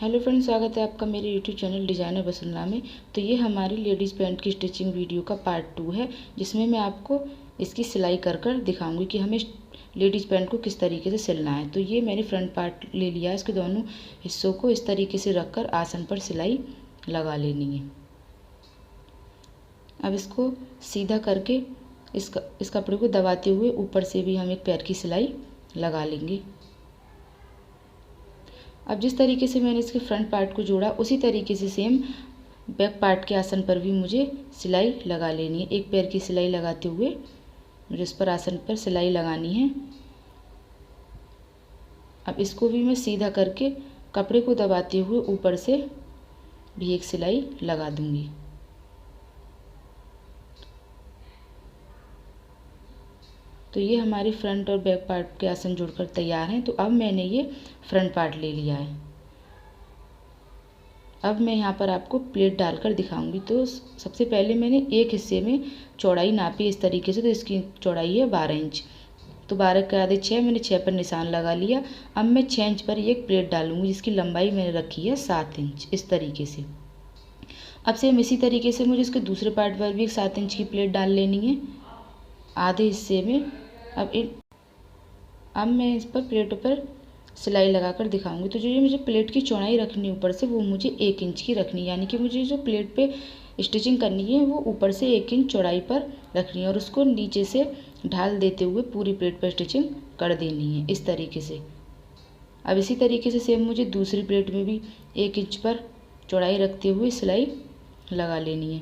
Hello friends, स्वागत है आपका मेरे यूट्यूब चैनल डिज़ाइनर वसुंधरा में। तो ये हमारी लेडीज़ पैंट की स्टिचिंग वीडियो का पार्ट 2 है, जिसमें मैं आपको इसकी सिलाई कर कर दिखाऊंगी कि हमें लेडीज़ पैंट को किस तरीके से सिलना है। तो ये मैंने फ्रंट पार्ट ले लिया है, इसके दोनों हिस्सों को इस तरीके से रख कर आसन पर सिलाई लगा लेनी है। अब इसको सीधा करके इस कपड़े को दबाते हुए ऊपर से भी हम एक पैर की सिलाई लगा लेंगे। अब जिस तरीके से मैंने इसके फ्रंट पार्ट को जोड़ा, उसी तरीके से सेम बैक पार्ट के आसन पर भी मुझे सिलाई लगा लेनी है। एक पैर की सिलाई लगाते हुए मुझे इस पर आसन पर सिलाई लगानी है। अब इसको भी मैं सीधा करके कपड़े को दबाते हुए ऊपर से भी एक सिलाई लगा दूंगी। तो ये हमारे फ्रंट और बैक पार्ट के आसन जुड़कर तैयार हैं। तो अब मैंने ये फ्रंट पार्ट ले लिया है। अब मैं यहाँ पर आपको प्लेट डालकर दिखाऊंगी। तो सबसे पहले मैंने एक हिस्से में चौड़ाई नापी इस तरीके से। तो इसकी चौड़ाई है 12 इंच। तो 12 के आधे 6, मैंने 6 पर निशान लगा लिया। अब मैं 6 इंच पर एक प्लेट डालूंगी, जिसकी लंबाई मैंने रखी है 7 इंच इस तरीके से। अब सेम इसी तरीके से मुझे इसके दूसरे पार्ट पर भी एक 7 इंच की प्लेट डाल लेनी है आधे हिस्से में। अब मैं इस पर प्लेटों पर सिलाई लगाकर दिखाऊंगी। तो जो ये मुझे प्लेट की चौड़ाई रखनी है ऊपर से, वो मुझे 1 इंच की रखनी है। यानी कि मुझे जो प्लेट पे स्टिचिंग करनी है वो ऊपर से 1 इंच चौड़ाई पर रखनी है और उसको नीचे से ढाल देते हुए पूरी प्लेट पर स्टिचिंग कर देनी है इस तरीके से। अब इसी तरीके से सेम मुझे दूसरी प्लेट में भी 1 इंच पर चौड़ाई रखते हुए सिलाई लगा लेनी है।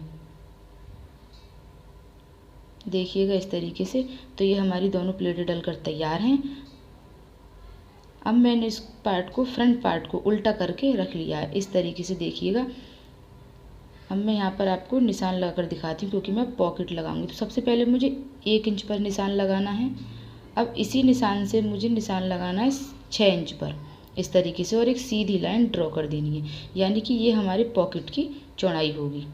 देखिएगा इस तरीके से। तो ये हमारी दोनों प्लेटें डलकर तैयार हैं। अब मैंने इस पार्ट को, फ्रंट पार्ट को उल्टा करके रख लिया है इस तरीके से। देखिएगा, अब मैं यहाँ पर आपको निशान लगाकर दिखाती हूँ, क्योंकि मैं पॉकेट लगाऊंगी। तो सबसे पहले मुझे 1 इंच पर निशान लगाना है। अब इसी निशान से मुझे निशान लगाना है 6 इंच पर इस तरीके से, और एक सीधी लाइन ड्रॉ कर देनी है। यानी कि ये हमारे पॉकेट की चौड़ाई होगी।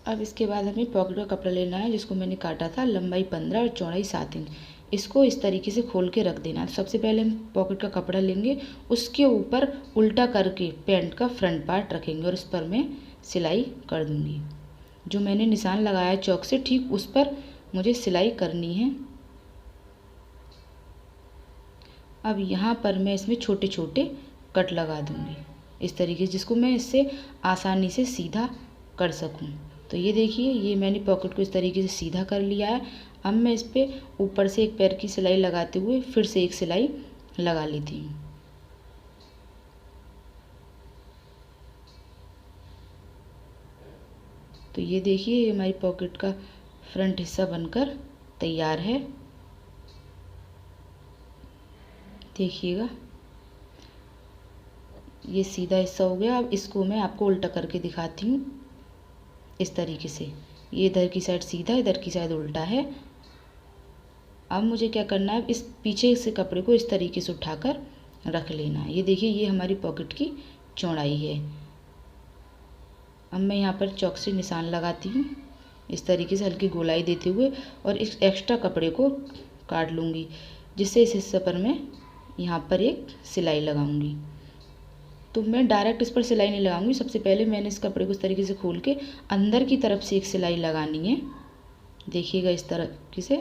अब इसके बाद हमें पॉकेट का कपड़ा लेना है, जिसको मैंने काटा था लंबाई 15 और चौड़ाई 7 इंच। इसको इस तरीके से खोल के रख देना है। सबसे पहले हम पॉकेट का कपड़ा लेंगे, उसके ऊपर उल्टा करके पैंट का फ्रंट पार्ट रखेंगे और उस पर मैं सिलाई कर दूंगी। जो मैंने निशान लगाया चौक से, ठीक उस पर मुझे सिलाई करनी है। अब यहाँ पर मैं इसमें छोटे छोटे कट लगा दूंगी इस तरीके से, जिसको मैं इससे आसानी से सीधा कर सकूं। तो ये देखिए, ये मैंने पॉकेट को इस तरीके से सीधा कर लिया है। अब मैं इस पर ऊपर से एक पैर की सिलाई लगाते हुए फिर से एक सिलाई लगा लेती हूँ। तो ये देखिए, ये हमारी पॉकेट का फ्रंट हिस्सा बनकर तैयार है। देखिएगा, ये सीधा हिस्सा हो गया। अब इसको मैं आपको उल्टा करके दिखाती हूँ इस तरीके से। ये इधर की साइड सीधा, इधर की साइड उल्टा है। अब मुझे क्या करना है, इस पीछे से कपड़े को इस तरीके से उठाकर रख लेना है। ये देखिए, ये हमारी पॉकेट की चौड़ाई है। अब मैं यहाँ पर चौक से निशान लगाती हूँ इस तरीके से, हल्की गोलाई देते हुए, और इस एक्स्ट्रा कपड़े को काट लूँगी, जिससे इस हिस्से पर मैं यहाँ पर एक सिलाई लगाऊंगी। तो मैं डायरेक्ट इस पर सिलाई नहीं लगाऊंगी। सबसे पहले मैंने इस कपड़े को इस तरीके से खोल के अंदर की तरफ से एक सिलाई लगानी है। देखिएगा इस तरीके से।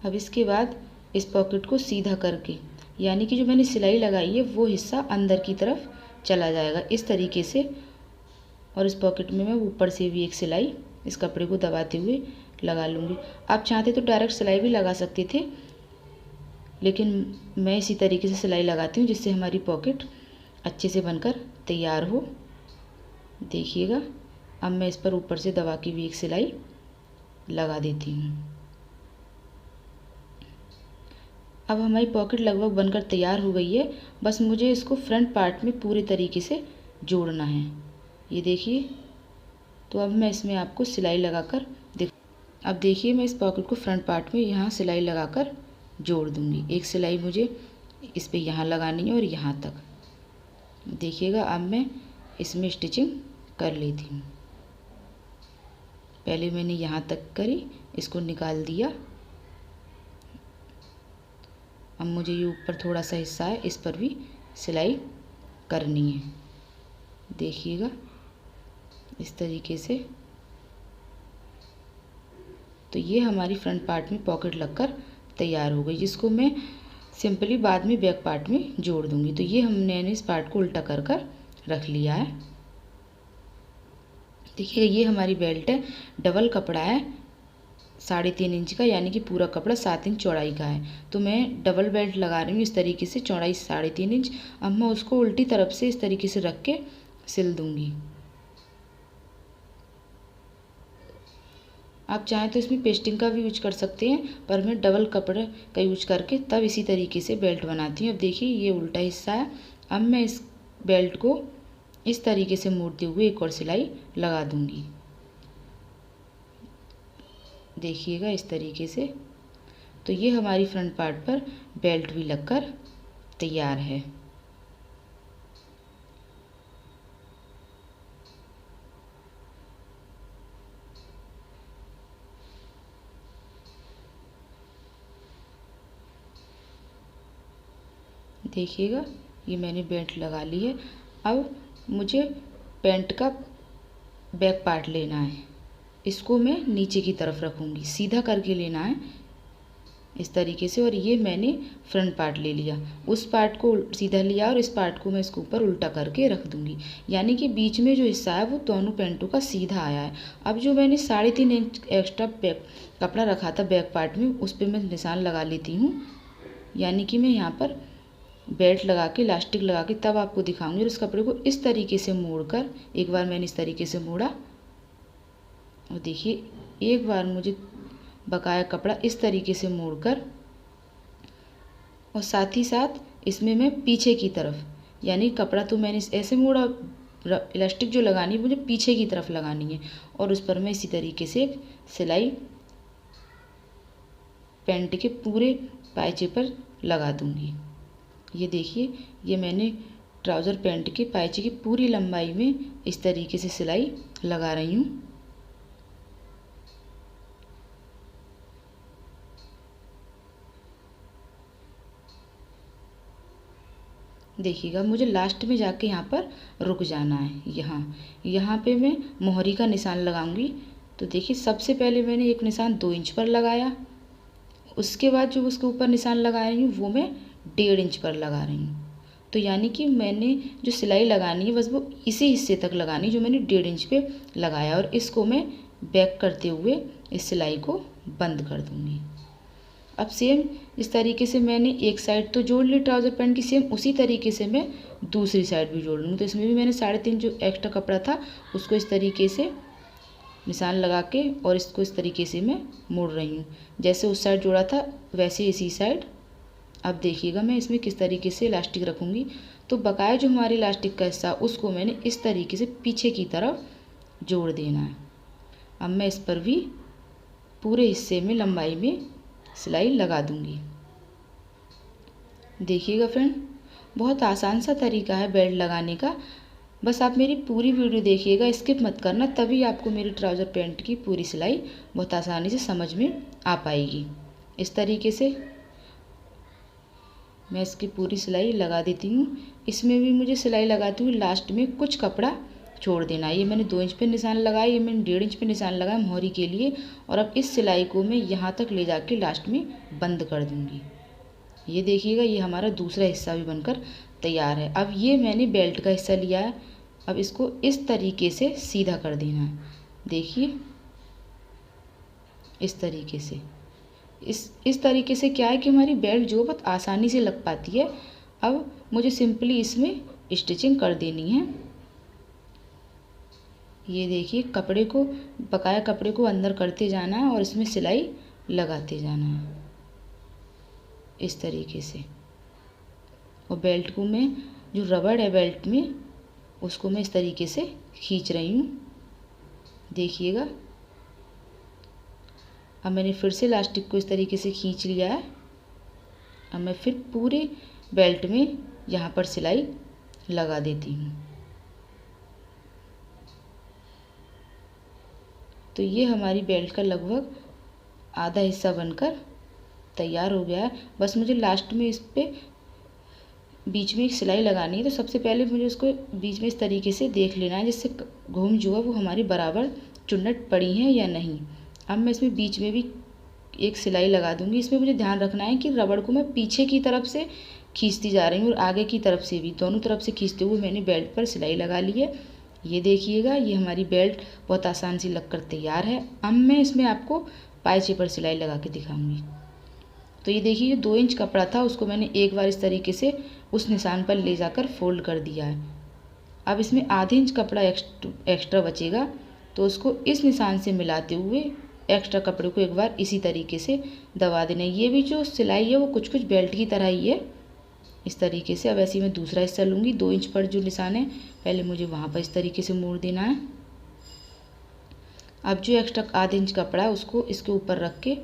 अब इसके बाद इस पॉकेट को सीधा करके, यानी कि जो मैंने सिलाई लगाई है वो हिस्सा अंदर की तरफ चला जाएगा इस तरीके से। और इस पॉकेट में मैं ऊपर से भी एक सिलाई इस कपड़े को दबाते हुए लगा लूँगी। आप चाहते तो डायरेक्ट सिलाई भी लगा सकते थे, लेकिन मैं इसी तरीके से सिलाई लगाती हूँ, जिससे हमारी पॉकेट अच्छे से बनकर तैयार हो। देखिएगा, अब मैं इस पर ऊपर से दबा के भी एक सिलाई लगा देती हूँ। अब हमारी पॉकेट लगभग बनकर तैयार हो गई है। बस मुझे इसको फ्रंट पार्ट में पूरे तरीके से जोड़ना है। ये देखिए, तो अब मैं इसमें आपको सिलाई लगाकर अब देखिए, मैं इस पॉकेट को फ्रंट पार्ट में यहाँ सिलाई लगाकर जोड़ दूँगी। एक सिलाई मुझे इस पे यहाँ लगानी है और यहाँ तक। देखिएगा, अब मैं इसमें स्टिचिंग कर लेती हूँ। पहले मैंने यहाँ तक करी, इसको निकाल दिया। अब मुझे ये ऊपर थोड़ा सा हिस्सा है, इस पर भी सिलाई करनी है। देखिएगा इस तरीके से। तो ये हमारी फ्रंट पार्ट में पॉकेट लगकर तैयार हो गई, जिसको मैं सिंपली बाद में बैक पार्ट में जोड़ दूंगी। तो ये हमने इस पार्ट को उल्टा कर कर रख लिया है। देखिए ये हमारी बेल्ट है, डबल कपड़ा है 3.5 इंच का, यानी कि पूरा कपड़ा 7 इंच चौड़ाई का है। तो मैं डबल बेल्ट लगा रही हूँ इस तरीके से, चौड़ाई 3.5 इंच। अब मैं उसको उल्टी तरफ से इस तरीके से रख के सिल दूंगी। आप चाहें तो इसमें पेस्टिंग का भी यूज कर सकते हैं, पर मैं डबल कपड़े का यूज करके तब इसी तरीके से बेल्ट बनाती हूँ। अब देखिए ये उल्टा हिस्सा है। अब मैं इस बेल्ट को इस तरीके से मोड़ते हुए एक और सिलाई लगा दूंगी। देखिएगा इस तरीके से। तो ये हमारी फ्रंट पार्ट पर बेल्ट भी लगकर तैयार है। देखिएगा ये मैंने बेल्ट लगा ली है। अब मुझे पैंट का बैक पार्ट लेना है। इसको मैं नीचे की तरफ रखूँगी, सीधा करके लेना है इस तरीके से। और ये मैंने फ्रंट पार्ट ले लिया, उस पार्ट को सीधा लिया और इस पार्ट को मैं इसके ऊपर उल्टा करके रख दूँगी, यानी कि बीच में जो हिस्सा है वो दोनों पैंटों का सीधा आया है। अब जो मैंने 3.5 इंच एक्स्ट्रा बैक कपड़ा रखा था बैक पार्ट में, उस पर मैं निशान लगा लेती हूँ। यानी कि मैं यहाँ पर बेल्ट लगा के, इलास्टिक लगा के तब आपको दिखाऊंगी। और इस कपड़े को इस तरीके से मोड़कर, एक बार मैंने इस तरीके से मोड़ा और देखिए एक बार मुझे बकाया कपड़ा इस तरीके से मोड़कर, और साथ ही साथ इसमें मैं पीछे की तरफ, यानी कपड़ा तो मैंने ऐसे मोड़ा, इलास्टिक जो लगानी है मुझे पीछे की तरफ लगानी है, और उस पर मैं इसी तरीके से एक सिलाई पैंट के पूरे पायचे पर लगा दूंगी। ये देखिए ये मैंने ट्राउज़र पैंट के पायचे की पूरी लंबाई में इस तरीके से सिलाई लगा रही हूँ। देखिएगा मुझे लास्ट में जाके यहाँ पर रुक जाना है। यहाँ पे मैं मोहरी का निशान लगाऊंगी। तो देखिए सबसे पहले मैंने एक निशान 2 इंच पर लगाया, उसके बाद जो उसके ऊपर निशान लगा रही हूँ वो मैं 1.5 इंच पर लगा रही हूँ। तो यानी कि मैंने जो सिलाई लगानी है बस वो इसी हिस्से तक लगानी जो मैंने 1.5 इंच पे लगाया, और इसको मैं बैक करते हुए इस सिलाई को बंद कर दूँगी। अब सेम इस तरीके से मैंने एक साइड तो जोड़ ली ट्राउज़र पैंट की, सेम उसी तरीके से मैं दूसरी साइड भी जोड़ लूँगी। तो इसमें भी मैंने 3.5 जो एक्स्ट्रा कपड़ा था उसको इस तरीके से निशान लगा के और इसको इस तरीके से मैं मोड़ रही हूँ। जैसे उस साइड जोड़ा था वैसे इसी साइड। अब देखिएगा मैं इसमें किस तरीके से इलास्टिक रखूँगी। तो बकाया जो हमारी इलास्टिक का हिस्सा उसको मैंने इस तरीके से पीछे की तरफ जोड़ देना है। अब मैं इस पर भी पूरे हिस्से में लंबाई में सिलाई लगा दूँगी। देखिएगा फ्रेंड, बहुत आसान सा तरीका है बेल्ट लगाने का। बस आप मेरी पूरी वीडियो देखिएगा, स्किप मत करना, तभी आपको मेरी ट्राउज़र पैंट की पूरी सिलाई बहुत आसानी से समझ में आ पाएगी। इस तरीके से मैं इसकी पूरी सिलाई लगा देती हूँ। इसमें भी मुझे सिलाई लगाती हूँ लास्ट में कुछ कपड़ा छोड़ देना। ये मैंने 2 इंच पे निशान लगाया, ये मैंने 1.5 इंच पे निशान लगाया मोहरी के लिए। और अब इस सिलाई को मैं यहाँ तक ले जाके लास्ट में बंद कर दूँगी। ये देखिएगा ये हमारा दूसरा हिस्सा भी बनकर तैयार है। अब ये मैंने बेल्ट का हिस्सा लिया है, अब इसको इस तरीके से सीधा कर देना है। देखिए इस तरीके से, इस तरीके से क्या है कि हमारी बेल्ट जो बहुत आसानी से लग पाती है। अब मुझे सिंपली इसमें स्टिचिंग कर देनी है। ये देखिए कपड़े को, बकाया कपड़े को अंदर करते जाना है और इसमें सिलाई लगाते जाना है इस तरीके से। और बेल्ट को मैं, जो रबड़ है बेल्ट में, उसको मैं इस तरीके से खींच रही हूँ। देखिएगा अब मैंने फिर से इलास्टिक को इस तरीके से खींच लिया है। अब मैं फिर पूरे बेल्ट में यहाँ पर सिलाई लगा देती हूँ। तो ये हमारी बेल्ट का लगभग आधा हिस्सा बनकर तैयार हो गया है। बस मुझे लास्ट में इस पर बीच में एक सिलाई लगानी है। तो सबसे पहले मुझे उसको बीच में इस तरीके से देख लेना है जिससे घूम जो है वो हमारी बराबर चुन्नट पड़ी है या नहीं। अब मैं इसमें बीच में भी एक सिलाई लगा दूंगी। इसमें मुझे ध्यान रखना है कि रबड़ को मैं पीछे की तरफ से खींचती जा रही हूँ और आगे की तरफ से भी, दोनों तरफ से खींचते हुए मैंने बेल्ट पर सिलाई लगा ली है। ये देखिएगा, ये हमारी बेल्ट बहुत आसान सी लगकर तैयार है। अब मैं इसमें आपको पायचे पर सिलाई लगा के दिखाऊंगी। तो ये देखिए, 2 इंच कपड़ा था, उसको मैंने एक बार इस तरीके से उस निशान पर ले जाकर फोल्ड कर दिया है। अब इसमें आधे इंच कपड़ा एक्स्ट्रा बचेगा, तो उसको इस निशान से मिलाते हुए एक्स्ट्रा कपड़े को एक बार इसी तरीके से दबा देना है। ये भी जो सिलाई है वो कुछ कुछ बेल्ट की तरह ही है, इस तरीके से। अब ऐसे ही मैं दूसरा हिस्सा लूँगी। 2 इंच पर जो निशान है पहले मुझे वहाँ पर इस तरीके से मोड़ देना है। अब जो एक्स्ट्रा आधे इंच कपड़ा है उसको इसके ऊपर रख के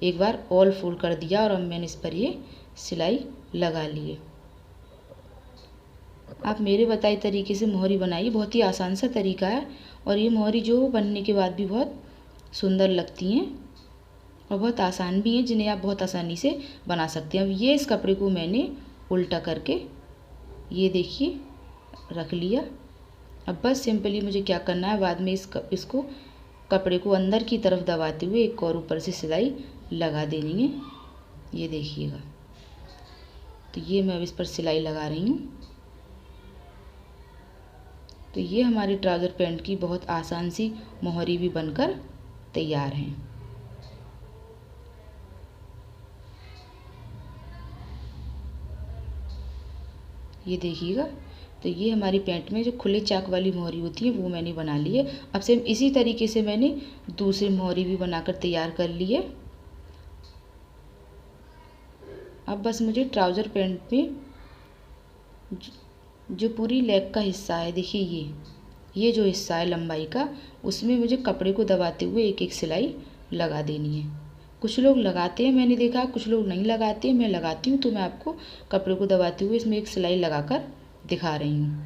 एक बार ऑल फोल्ड कर दिया और अब मैंने इस पर ये सिलाई लगा ली है। आप मेरे बताए तरीके से मोहरी बनाइए, बहुत ही आसान सा तरीका है। और ये मोहरी जो बनने के बाद भी बहुत सुंदर लगती हैं और बहुत आसान भी हैं, जिन्हें आप बहुत आसानी से बना सकते हैं। अब ये इस कपड़े को मैंने उल्टा करके ये देखिए रख लिया। अब बस सिंपली मुझे क्या करना है, बाद में इसको कपड़े को अंदर की तरफ दबाते हुए एक और ऊपर से सिलाई लगा देनी है। ये देखिएगा, तो ये मैं अब इस पर सिलाई लगा रही हूँ। तो ये हमारी ट्राउज़र पैंट की बहुत आसान सी मोहरी भी बनकर तैयार हैं। ये देखिएगा, तो ये हमारी पैंट में जो खुले चाक वाली मोहरी होती है वो मैंने बना ली है। अब सेम इसी तरीके से मैंने दूसरी मोहरी भी बनाकर तैयार कर ली है। अब बस मुझे ट्राउज़र पैंट में जो पूरी लेग का हिस्सा है, देखिए ये जो हिस्सा है लंबाई का, उसमें मुझे कपड़े को दबाते हुए एक एक सिलाई लगा देनी है। कुछ लोग लगाते हैं, मैंने देखा, कुछ लोग नहीं लगाते। मैं लगाती हूँ, तो मैं आपको कपड़े को दबाते हुए इसमें एक सिलाई लगाकर दिखा रही हूँ।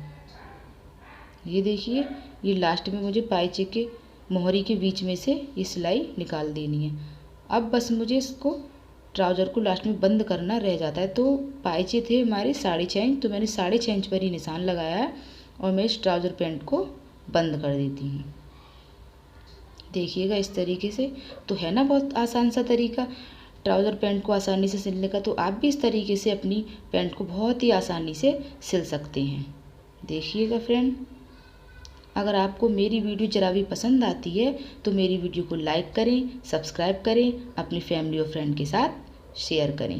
ये देखिए, ये लास्ट में मुझे पायचे के मोहरी के बीच में से ये सिलाई निकाल देनी है। अब बस मुझे इसको ट्राउज़र को लास्ट में बंद करना रह जाता है। तो पायचे थे हमारे 6.5 इंच, तो मैंने 6.5 इंच पर ही निशान लगाया है और मैं इस ट्राउज़र पैंट को बंद कर देती हूँ। देखिएगा इस तरीके से, तो है ना बहुत आसान सा तरीका ट्राउज़र पैंट को आसानी से सिलने का। तो आप भी इस तरीके से अपनी पैंट को बहुत ही आसानी से सिल सकते हैं। देखिएगा फ्रेंड, अगर आपको मेरी वीडियो ज़रा भी पसंद आती है तो मेरी वीडियो को लाइक करें, सब्सक्राइब करें, अपनी फैमिली और फ्रेंड के साथ शेयर करें।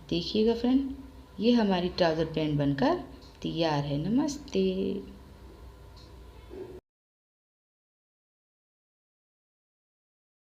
देखिएगा फ्रेंड, ये हमारी ट्राउज़र पैंट बनकर तैयार है। नमस्ते।